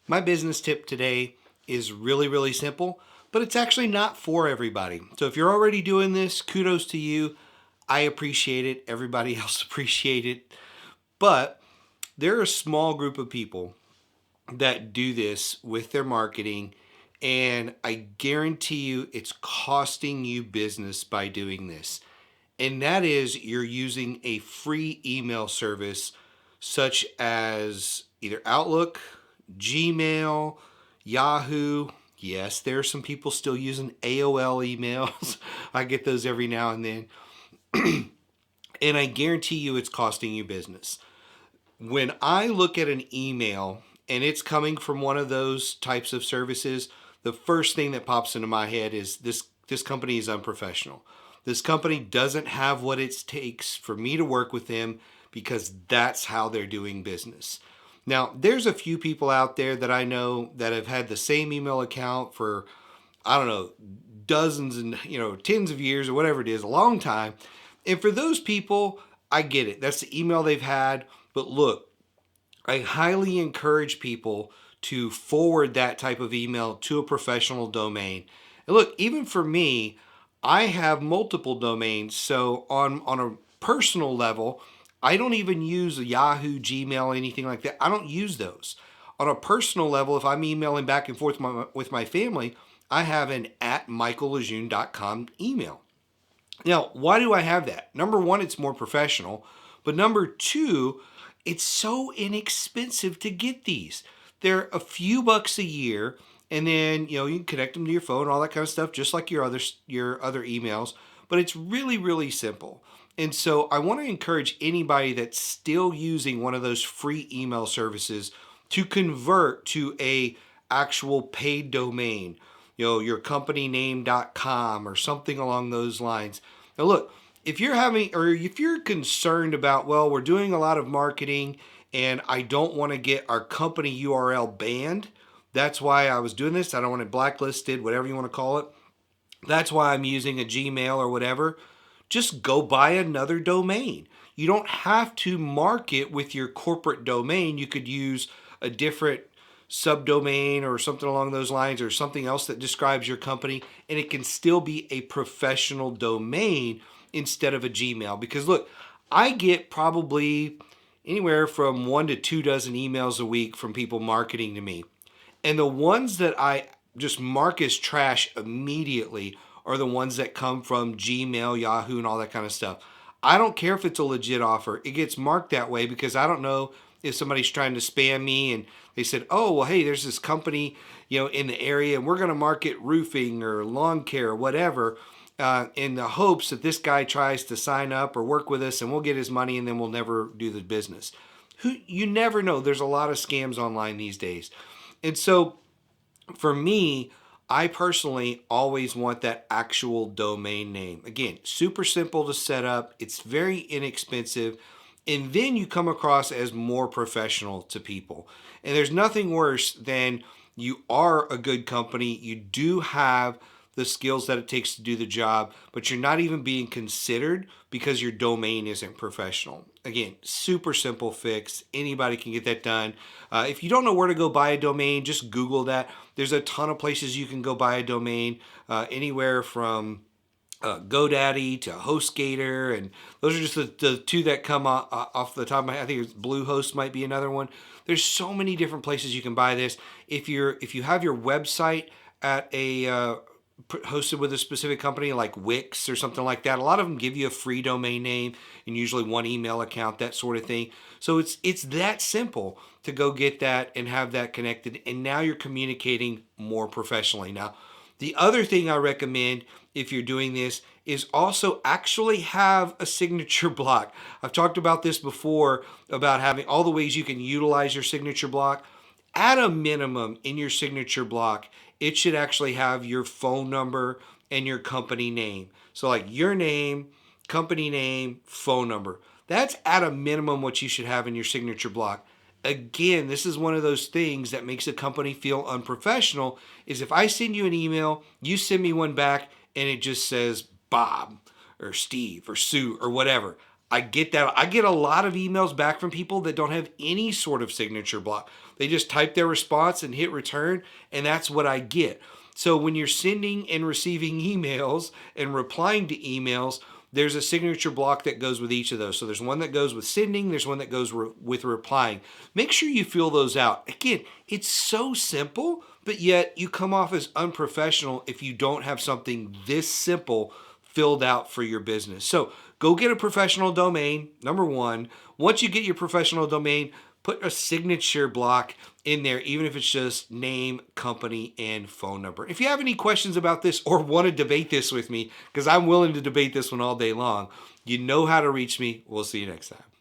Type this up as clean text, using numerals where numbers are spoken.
My business tip today is really, really simple, but it's actually not for everybody. So if you're already doing this, kudos to you. I appreciate it. Everybody else appreciate it. But there are a small group of people that do this with their marketing, and I guarantee you it's costing you business by doing this. And that is you're using a free email service such as either Outlook, Gmail, Yahoo. Yes, there are some people still using AOL emails. I get those every now and then. And I guarantee you it's costing you business. When I look at an email and it's coming from one of those types of services, the first thing that pops into my head is this company is unprofessional. This company doesn't have what it takes for me to work with them because that's how they're doing business. Now, there's a few people out there that I know that have had the same email account for, I don't know, dozens and, tens of years or whatever it is, a long time. And for those people, I get it. That's the email they've had. But look, I highly encourage people to forward that type of email to a professional domain. And look, even for me, I have multiple domains. So on a personal level, I don't even use a Yahoo, Gmail, anything like that. I don't use those. On a personal level, if I'm emailing back and forth with my family, I have an at michaellejeune.com email. Now, why do I have that? Number one, it's more professional. But number two, it's so inexpensive to get these. They're a few bucks a year, and then you can connect them to your phone and all that kind of stuff, just like your other emails. But it's really, really simple. And so I want to encourage anybody that's still using one of those free email services to convert to a actual paid domain, yourcompanyname.com or something along those lines. Now look, if you're concerned about, well, we're doing a lot of marketing and I don't want to get our company URL banned. That's why I was doing this. I don't want it blacklisted, whatever you want to call it. That's why I'm using a Gmail or whatever. Just go buy another domain. You don't have to market with your corporate domain. You could use a different subdomain or something along those lines, or something else that describes your company, and it can still be a professional domain instead of a Gmail. Because look, I get probably anywhere from 1 to 2 dozen emails a week from people marketing to me. And the ones that I just mark as trash immediately are the ones that come from Gmail, Yahoo, and all that kind of stuff. I don't care if it's a legit offer. It gets marked that way because I don't know if somebody's trying to spam me and they said, oh, well, hey, there's this company, in the area and we're going to market roofing or lawn care or whatever, in the hopes that this guy tries to sign up or work with us and we'll get his money and then we'll never do the business. You never know. There's a lot of scams online these days. And so for me, I personally always want that actual domain name. Again, super simple to set up. It's very inexpensive. And then you come across as more professional to people. And there's nothing worse than you are a good company. You do have the skills that it takes to do the job, but you're not even being considered because your domain isn't professional. Again, super simple fix. Anybody can get that done. If you don't know where to go buy a domain, just Google that. There's a ton of places you can go buy a domain, anywhere from GoDaddy to HostGator, and those are just the two that come off the top of my head. I think it's Bluehost might be another one. There's so many different places you can buy this. If you have your website at a hosted with a specific company like Wix or something like that, a lot of them give you a free domain name and usually one email account, that sort of thing. So it's that simple to go get that and have that connected, and now you're communicating more professionally. Now, the other thing I recommend if you're doing this is also actually have a signature block. I've talked about this before, about having all the ways you can utilize your signature block. At a minimum, in your signature block, it should actually have your phone number and your company name. So like your name, company name, phone number. That's at a minimum what you should have in your signature block. Again, this is one of those things that makes a company feel unprofessional, is if I send you an email, you send me one back and it just says Bob or Steve or Sue or whatever. I get that. I get a lot of emails back from people that don't have any sort of signature block. They just type their response and hit return, and that's what I get. So when you're sending and receiving emails and replying to emails, there's a signature block that goes with each of those. So there's one that goes with sending, there's one that goes with replying. Make sure you fill those out. Again, it's so simple, but yet you come off as unprofessional if you don't have something this simple filled out for your business. So go get a professional domain, number one. Once you get your professional domain, put a signature block in there, even if it's just name, company, and phone number. If you have any questions about this or want to debate this with me, because I'm willing to debate this one all day long, you know how to reach me. We'll see you next time.